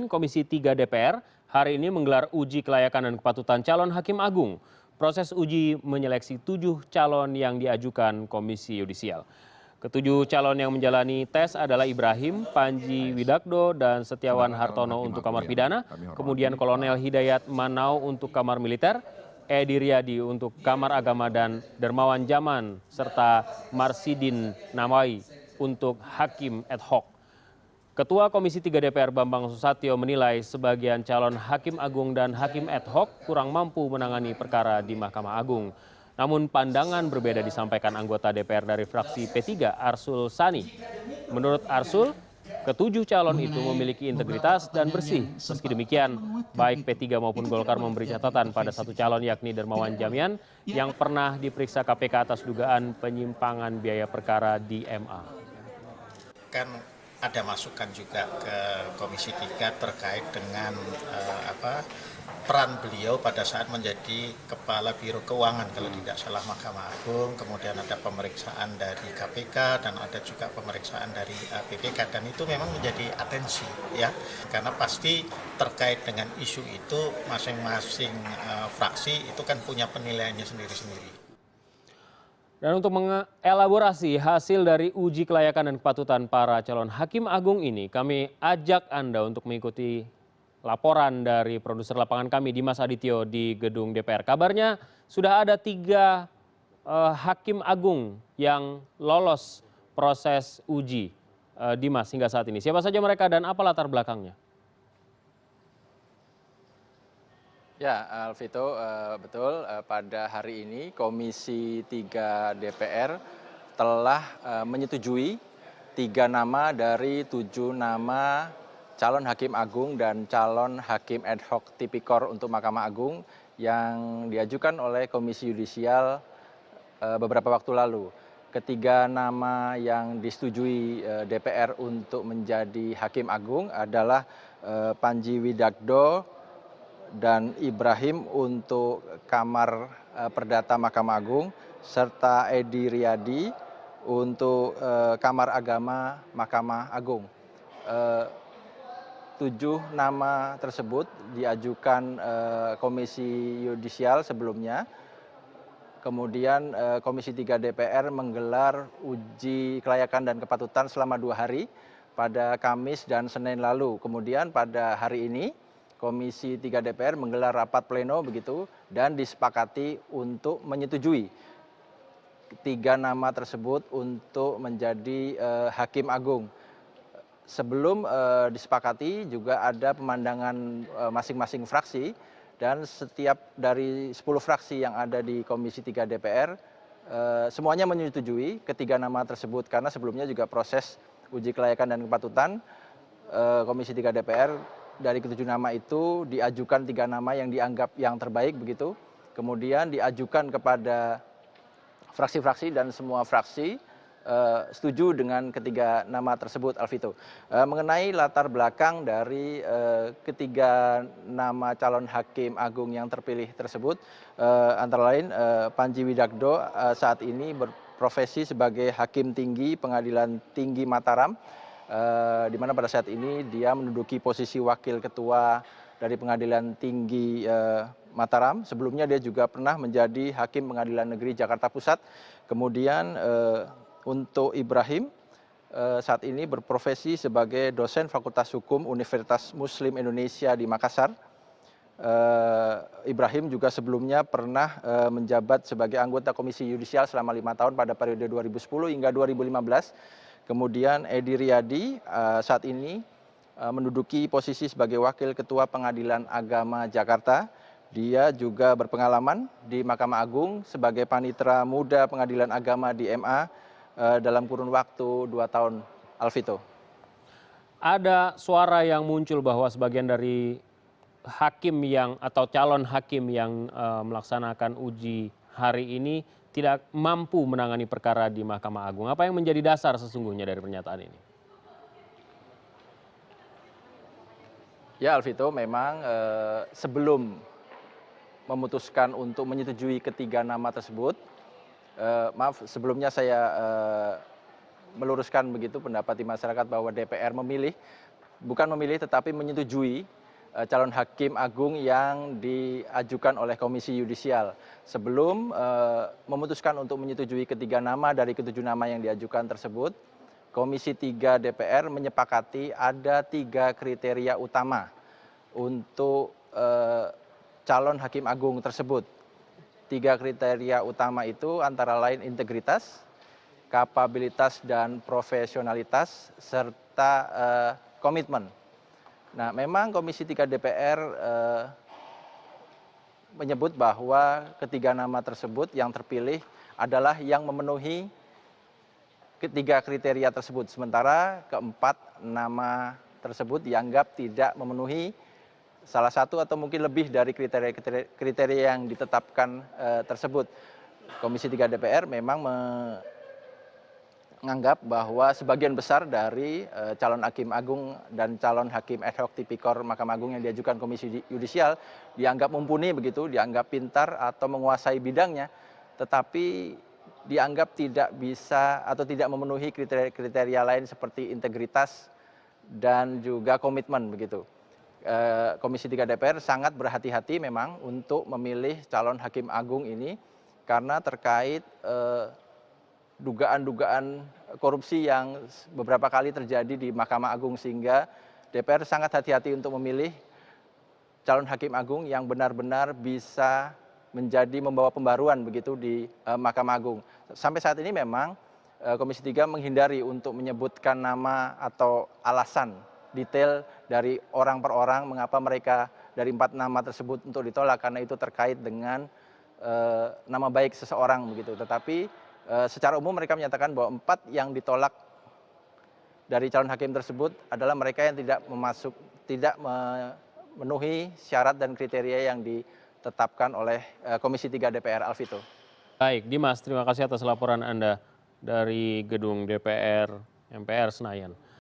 Komisi 3 DPR hari ini menggelar uji kelayakan dan kepatutan calon hakim agung. Proses uji menyeleksi 7 calon yang diajukan Komisi Yudisial. Ketujuh calon yang menjalani tes adalah Ibrahim, Panji Widakdo, dan Setiawan Hartono untuk kamar pidana, kemudian Kolonel Hidayat Manau untuk kamar militer, Edi Riyadi untuk kamar agama, dan Dermawan Jaman, serta Marsidin Namai untuk hakim ad hoc. Ketua Komisi 3 DPR Bambang Susatyo menilai sebagian calon hakim agung dan hakim ad hoc kurang mampu menangani perkara di Mahkamah Agung. Namun pandangan berbeda disampaikan anggota DPR dari fraksi P3 Arsul Sani. Menurut Arsul, ketujuh calon itu memiliki integritas dan bersih. Meski demikian, baik P3 maupun Golkar memberi catatan pada satu calon yakni Dermawan Jamian yang pernah diperiksa KPK atas dugaan penyimpangan biaya perkara di MA. Ada masukan juga ke Komisi 3 terkait dengan peran beliau pada saat menjadi Kepala Biro Keuangan kalau tidak salah Mahkamah Agung, kemudian ada pemeriksaan dari KPK dan ada juga pemeriksaan dari BPK, dan itu memang menjadi atensi ya, karena pasti terkait dengan isu itu masing-masing fraksi itu kan punya penilaiannya sendiri-sendiri. Dan untuk mengelaborasi hasil dari uji kelayakan dan kepatutan para calon hakim agung ini, kami ajak Anda untuk mengikuti laporan dari produser lapangan kami Dimas Adityo di gedung DPR. Kabarnya sudah ada 3 hakim agung yang lolos proses uji, Dimas, hingga saat ini. Siapa saja mereka dan apa latar belakangnya? Ya, Alvito, betul. Pada hari ini Komisi 3 DPR telah menyetujui 3 nama dari 7 nama calon hakim agung dan calon hakim ad hoc tipikor untuk Mahkamah Agung yang diajukan oleh Komisi Yudisial beberapa waktu lalu. Ketiga nama yang disetujui DPR untuk menjadi hakim agung adalah Panji Widakdo dan Ibrahim untuk Kamar Perdata Mahkamah Agung, serta Edi Riyadi untuk Kamar Agama Mahkamah Agung. 7 nama tersebut diajukan Komisi Yudisial sebelumnya. Kemudian Komisi 3 DPR menggelar uji kelayakan dan kepatutan selama 2 hari pada Kamis dan Senin lalu. Kemudian pada hari ini Komisi 3 DPR menggelar rapat pleno begitu dan disepakati untuk menyetujui 3 nama tersebut untuk menjadi hakim agung. Sebelum disepakati juga ada pemandangan masing-masing fraksi, dan setiap dari 10 fraksi yang ada di Komisi 3 DPR semuanya menyetujui ketiga nama tersebut, karena sebelumnya juga proses uji kelayakan dan kepatutan Komisi 3 DPR dari ketujuh nama itu diajukan 3 nama yang dianggap yang terbaik begitu, kemudian diajukan kepada fraksi-fraksi dan semua fraksi setuju dengan ketiga nama tersebut, Alvito. Mengenai latar belakang dari ketiga nama calon hakim agung yang terpilih tersebut, antara lain Panji Widakdo saat ini berprofesi sebagai Hakim Tinggi Pengadilan Tinggi Mataram, di mana pada saat ini dia menduduki posisi Wakil Ketua dari Pengadilan Tinggi Mataram. Sebelumnya dia juga pernah menjadi Hakim Pengadilan Negeri Jakarta Pusat. Kemudian untuk Ibrahim saat ini berprofesi sebagai dosen Fakultas Hukum Universitas Muslim Indonesia di Makassar. Ibrahim juga sebelumnya pernah menjabat sebagai anggota Komisi Yudisial selama 5 tahun pada periode 2010 hingga 2015. Kemudian Edi Riyadi saat ini menduduki posisi sebagai Wakil Ketua Pengadilan Agama Jakarta. Dia juga berpengalaman di Mahkamah Agung sebagai Panitera Muda Pengadilan Agama di MA dalam kurun waktu 2 tahun, Alvito. Ada suara yang muncul bahwa sebagian dari hakim yang atau calon hakim yang melaksanakan uji hari ini tidak mampu menangani perkara di Mahkamah Agung. Apa yang menjadi dasar sesungguhnya dari pernyataan ini? Ya, Alvito, memang sebelum memutuskan untuk menyetujui ketiga nama tersebut, sebelumnya saya meluruskan begitu pendapat di masyarakat bahwa DPR memilih bukan memilih tetapi menyetujui calon hakim agung yang diajukan oleh Komisi Yudisial. Sebelum memutuskan untuk menyetujui ketiga nama dari ketujuh nama yang diajukan tersebut, Komisi 3 DPR menyepakati ada 3 kriteria utama untuk calon hakim agung tersebut. 3 kriteria utama itu antara lain integritas, kapabilitas dan profesionalitas, serta komitmen. Nah, memang Komisi 3 DPR menyebut bahwa ketiga nama tersebut yang terpilih adalah yang memenuhi ketiga kriteria tersebut. Sementara keempat nama tersebut dianggap tidak memenuhi salah satu atau mungkin lebih dari kriteria yang ditetapkan tersebut. Komisi 3 DPR memang menganggap bahwa sebagian besar dari calon hakim agung dan calon hakim ad hoc tipikor Mahkamah Agung yang diajukan Komisi Yudisial dianggap mumpuni begitu, dianggap pintar atau menguasai bidangnya, tetapi dianggap tidak bisa atau tidak memenuhi kriteria lain seperti integritas dan juga komitmen begitu. Komisi 3 DPR sangat berhati-hati memang untuk memilih calon hakim agung ini karena terkait dugaan-dugaan korupsi yang beberapa kali terjadi di Mahkamah Agung, sehingga DPR sangat hati-hati untuk memilih calon hakim agung yang benar-benar bisa membawa pembaruan begitu di Mahkamah Agung. Sampai saat ini memang Komisi 3 menghindari untuk menyebutkan nama atau alasan detail dari orang per orang mengapa mereka dari 4 nama tersebut untuk ditolak, karena itu terkait dengan nama baik seseorang begitu. Tetapi secara umum mereka menyatakan bahwa 4 yang ditolak dari calon hakim tersebut adalah mereka yang tidak memenuhi syarat dan kriteria yang ditetapkan oleh Komisi 3 DPR. Alvito. Baik, Dimas, terima kasih atas laporan Anda dari gedung DPR MPR Senayan.